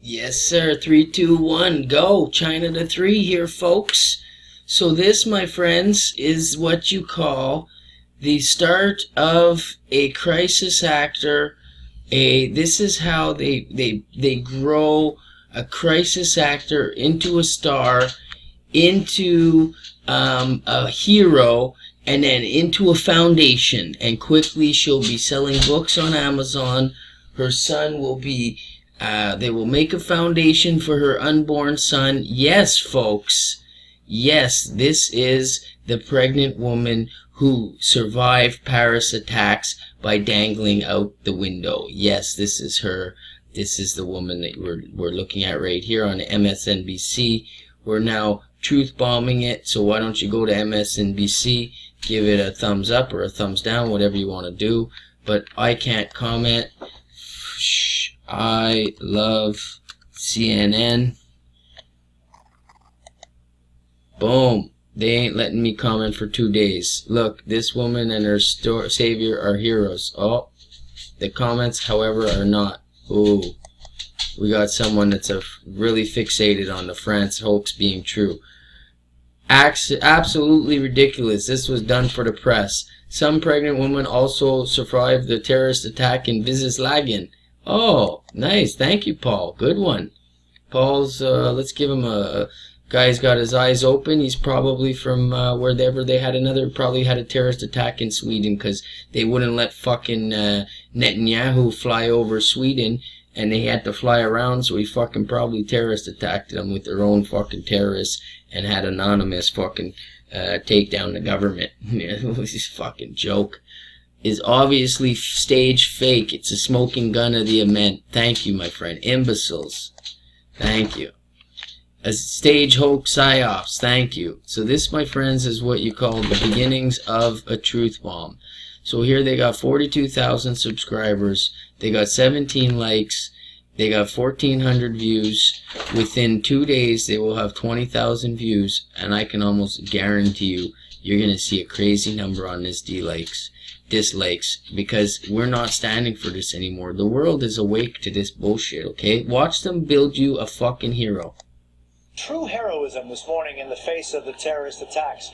Yes, sir. 3, 2, 1, go. China to 3 here, folks. So this, my friends, is what you call the start of a crisis actor. This is how they grow a crisis actor into a star, into a hero, and then into a foundation. And quickly she'll be selling books on Amazon. Her son will be they will make a foundation for her unborn son. Yes, folks. Yes, this is the pregnant woman who survived Paris attacks by dangling out the window. Yes, this is her. This is the woman that we're looking at right here on MSNBC. We're now truth bombing it. So why don't you go to MSNBC, give it a thumbs up or a thumbs down, whatever you want to do. But I can't comment. I love CNN. Boom. They ain't letting me comment for 2 days. Look, this woman and her savior are heroes. Oh, the comments, however, are not. Ooh, we got someone that's really fixated on the France hoax being true. Absolutely ridiculous. This was done for the press. Some pregnant woman also survived the terrorist attack in Vizislagen. Oh, nice. Thank you, Paul. Good one. Paul's, let's give him a guy's got his eyes open. He's probably from wherever they had probably had a terrorist attack in Sweden, because they wouldn't let fucking Netanyahu fly over Sweden, and they had to fly around, so he fucking probably terrorist attacked them with their own fucking terrorists and had anonymous fucking take down the government. This fucking joke is obviously stage fake. It's a smoking gun of the event. Thank you, my friend. Imbeciles. Thank you. A stage hoax psyops. Thank you. So this, my friends, is what you call the beginnings of a truth bomb. So here they got 42,000 subscribers. They got 17 likes. They got 1,400 views. Within 2 days, they will have 20,000 views. And I can almost guarantee you, you're going to see a crazy number on this dislikes, because we're not standing for this anymore. The world is awake to this bullshit, okay? Watch them build you a fucking hero. True heroism this morning in the face of the terrorist attacks.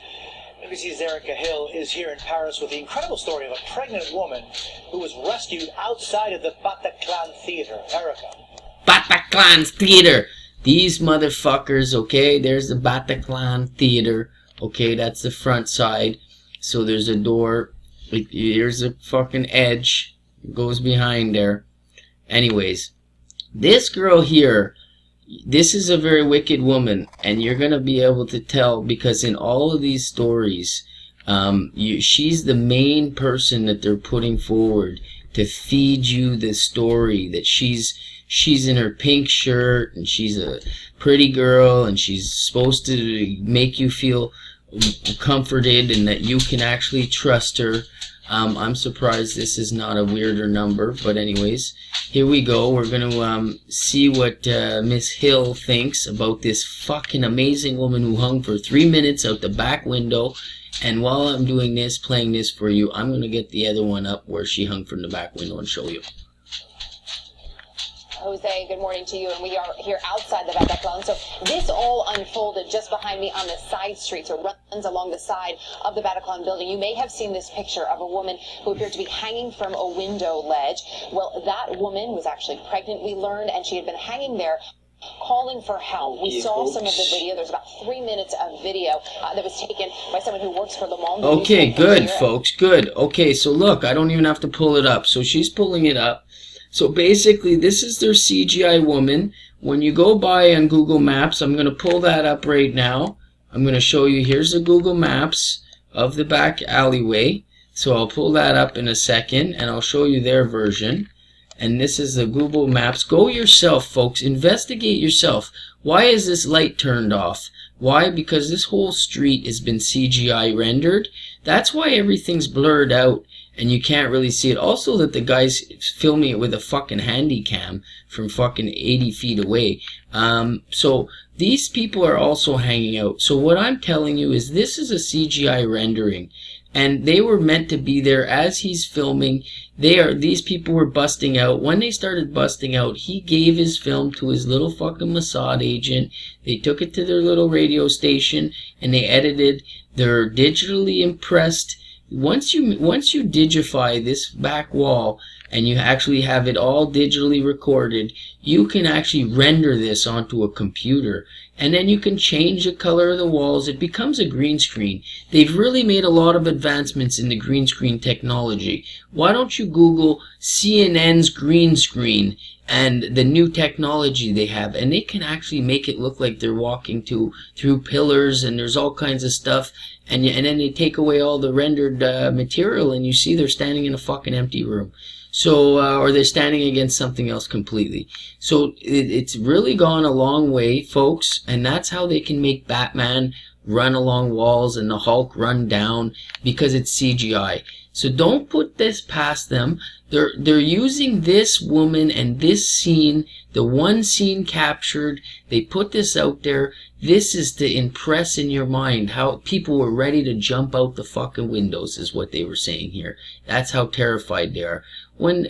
NBC's Erica Hill is here in Paris with the incredible story of a pregnant woman who was rescued outside of the Bataclan Theater. Erica. Bataclan Theater. These motherfuckers, okay? There's the Bataclan Theater. Okay, that's the front side. So there's a door. Here's a fucking edge. It goes behind there. Anyways, this girl here, this is a very wicked woman, and you're going to be able to tell, because in all of these stories, she's the main person that they're putting forward to feed you the story, that she's in her pink shirt, and she's a pretty girl, and she's supposed to make you feel comforted and that you can actually trust her. I'm surprised this is not a weirder number, but anyways, here we go. We're going to see what Miss Hill thinks about this fucking amazing woman who hung for 3 minutes out the back window. And while I'm doing this, playing this for you, I'm going to get the other one up where she hung from the back window and show you. Jose, good morning to you, and we are here outside the Bataclan. So this all unfolded just behind me on the side streets, or runs along the side of the Bataclan building. You may have seen this picture of a woman who appeared to be hanging from a window ledge. Well, that woman was actually pregnant, we learned, and she had been hanging there calling for help. We saw some of the video. There's about 3 minutes of video that was taken by someone who works for Le Monde. Okay, good, folks, good. Okay, so look, I don't even have to pull it up. So she's pulling it up. So basically, this is their CGI woman. When you go by on Google Maps, I'm going to pull that up right now. I'm going to show you, here's the Google Maps of the back alleyway. So I'll pull that up in a second, and I'll show you their version. And this is the Google Maps. Go yourself, folks. Investigate yourself. Why is this light turned off? Why? Because this whole street has been CGI rendered. That's why everything's blurred out and you can't really see it. Also that the guy's filming it with a fucking handy cam from fucking 80 feet away. So these people are also hanging out. So what I'm telling you is this is a CGI rendering. and they were meant to be there as he's filming. These people were busting out. When they started busting out, he gave his film to his little fucking Mossad agent. They took it to their little radio station and they edited. They're digitally impressed. Once you digify this back wall and you actually have it all digitally recorded, you can actually render this onto a computer, and then you can change the color of the walls. It becomes a green screen. They've really made a lot of advancements in the green screen technology. Why don't you Google CNN's green screen and the new technology they have, and they can actually make it look like they're walking through pillars, and there's all kinds of stuff, and then they take away all the rendered material, and you see they're standing in a fucking empty room. So, or they're standing against something else completely. So it's really gone a long way, folks, and that's how they can make Batman run along walls and the Hulk run down, because it's CGI. So don't put this past them. They're using this woman and this scene, the one scene captured. They put this out there. This is to impress in your mind how people were ready to jump out the fucking windows, is what they were saying here. That's how terrified they are. When,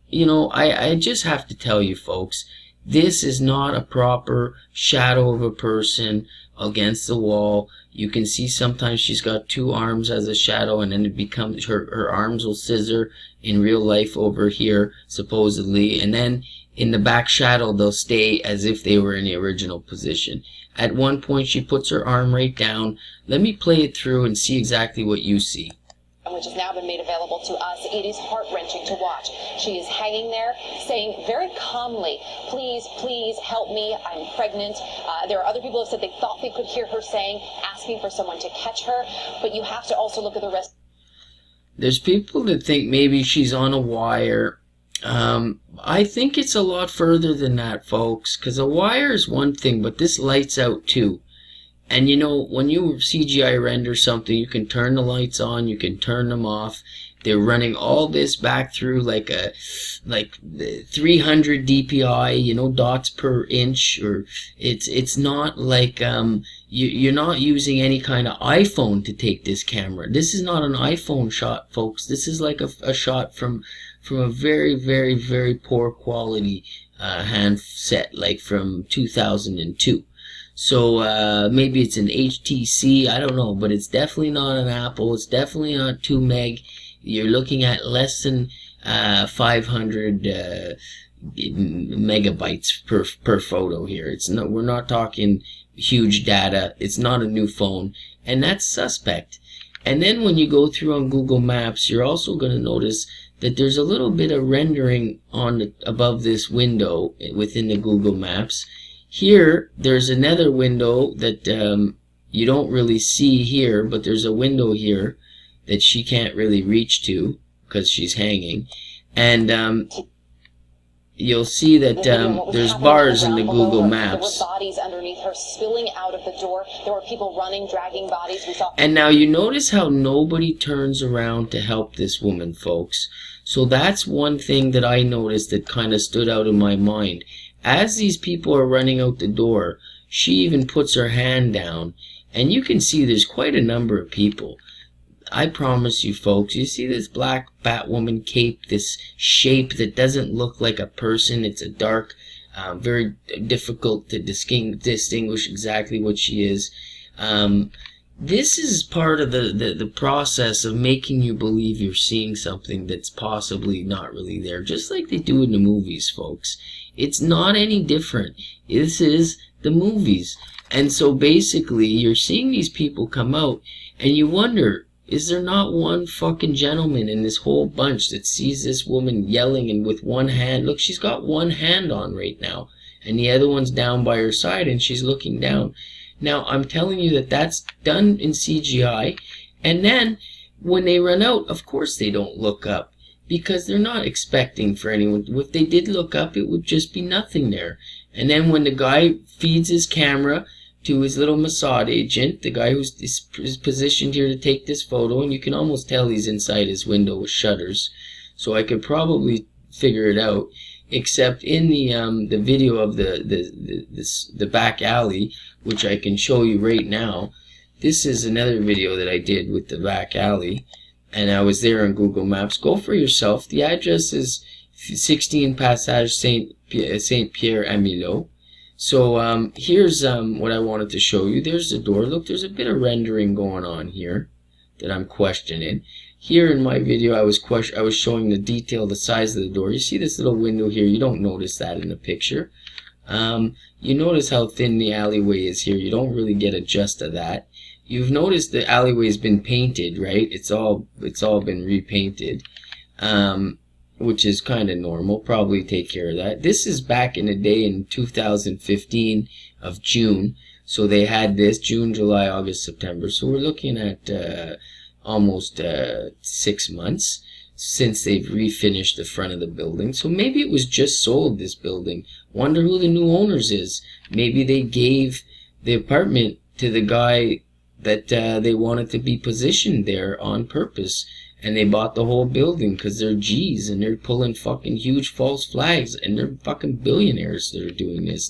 you know, I just have to tell you, folks, this is not a proper shadow of a person against the wall. You can see sometimes she's got two arms as a shadow, and then it becomes her arms will scissor in real life over here, supposedly, and then in the back shadow they'll stay as if they were in the original position. At one point she puts her arm right down. Let me play it through and see exactly what you see. Which has now been made available to us. It is heart-wrenching to watch. She is hanging there saying very calmly, please, please help me, I'm pregnant. There are other people who have said they thought they could hear her saying, asking for someone to catch her, but you have to also look at the rest. There's people that think maybe she's on a wire. I think it's a lot further than that, folks, because a wire is one thing, but this lights out too. And you know, when you CGI render something, you can turn the lights on, you can turn them off. They're running all this back through like 300 DPI, you know, dots per inch, or it's not like you're not using any kind of iPhone to take this camera. This is not an iPhone shot, folks. This is like a shot from a very, very, very poor quality handset, like from 2002. So maybe it's an HTC, I don't know, but it's definitely not an Apple. It's definitely not 2 meg. You're looking at less than 500 megabytes per photo here. We're not talking huge data. It's not a new phone, and that's suspect. And then when you go through on Google Maps, you're also going to notice that there's a little bit of rendering above this window within the Google Maps. Here, there's another window that you don't really see here, but there's a window here that she can't really reach to because she's hanging. And you'll see that there's bars in the Google Maps. There were bodies underneath her spilling out of the door. There were people running, dragging bodies. We saw. And now you notice how nobody turns around to help this woman, folks. So that's one thing that I noticed that kind of stood out in my mind. As these people are running out the door, she even puts her hand down, and you can see there's quite a number of people. I promise you, folks, you see this black Batwoman cape, this shape that doesn't look like a person. It's a dark, very difficult to distinguish exactly what she is. This is part of the process of making you believe you're seeing something that's possibly not really there, just like they do in the movies, folks. It's not any different. This is the movies. And so basically, you're seeing these people come out, and you wonder, is there not one fucking gentleman in this whole bunch that sees this woman yelling and with one hand, look, she's got one hand on right now, and the other one's down by her side, and she's looking down. Now, I'm telling you that that's done in CGI, and then when they run out, of course they don't look up, because they're not expecting for anyone. If they did look up, it would just be nothing there. And then when the guy feeds his camera to his little Mossad agent, the guy who's is positioned here to take this photo, and you can almost tell he's inside his window with shutters, so I could probably figure it out. Except in the video of the back alley, which I can show you right now, This is another video that I did with the back alley, and I was there on Google Maps. Go for yourself. The address is 16 Passage Saint Pierre Amilo. So here's what I wanted to show you. There's the door. Look, there's a bit of rendering going on here that I'm questioning. Here in my video, I was showing the detail, the size of the door. You see this little window here? You don't notice that in the picture. You notice how thin the alleyway is here. You don't really get a gist of that. You've noticed the alleyway's been painted, right? It's all been repainted, which is kind of normal. Probably take care of that. This is back in the day in 2015 of June. So they had this June, July, August, September. So we're looking at almost 6 months since they've refinished the front of the building. So maybe it was just sold, this building. Wonder who the new owners is. Maybe they gave the apartment to the guy that they wanted to be positioned there on purpose, and they bought the whole building because they're G's and they're pulling fucking huge false flags, and they're fucking billionaires that are doing this.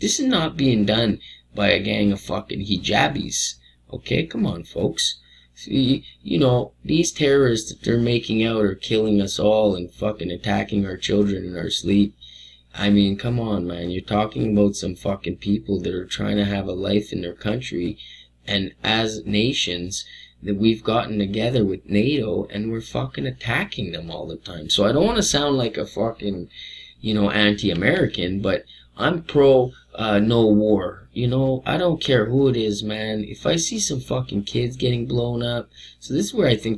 This is not being done by a gang of fucking hijabis. Okay, come on, folks. See, you know, these terrorists that they're making out are killing us all and fucking attacking our children in our sleep. I mean, come on, man. You're talking about some fucking people that are trying to have a life in their country, and as nations that we've gotten together with NATO and we're fucking attacking them all the time. So I don't want to sound like a fucking, you know, anti-American, but I'm pro no war. You know, I don't care who it is, man. If I see some fucking kids getting blown up, so this is where I think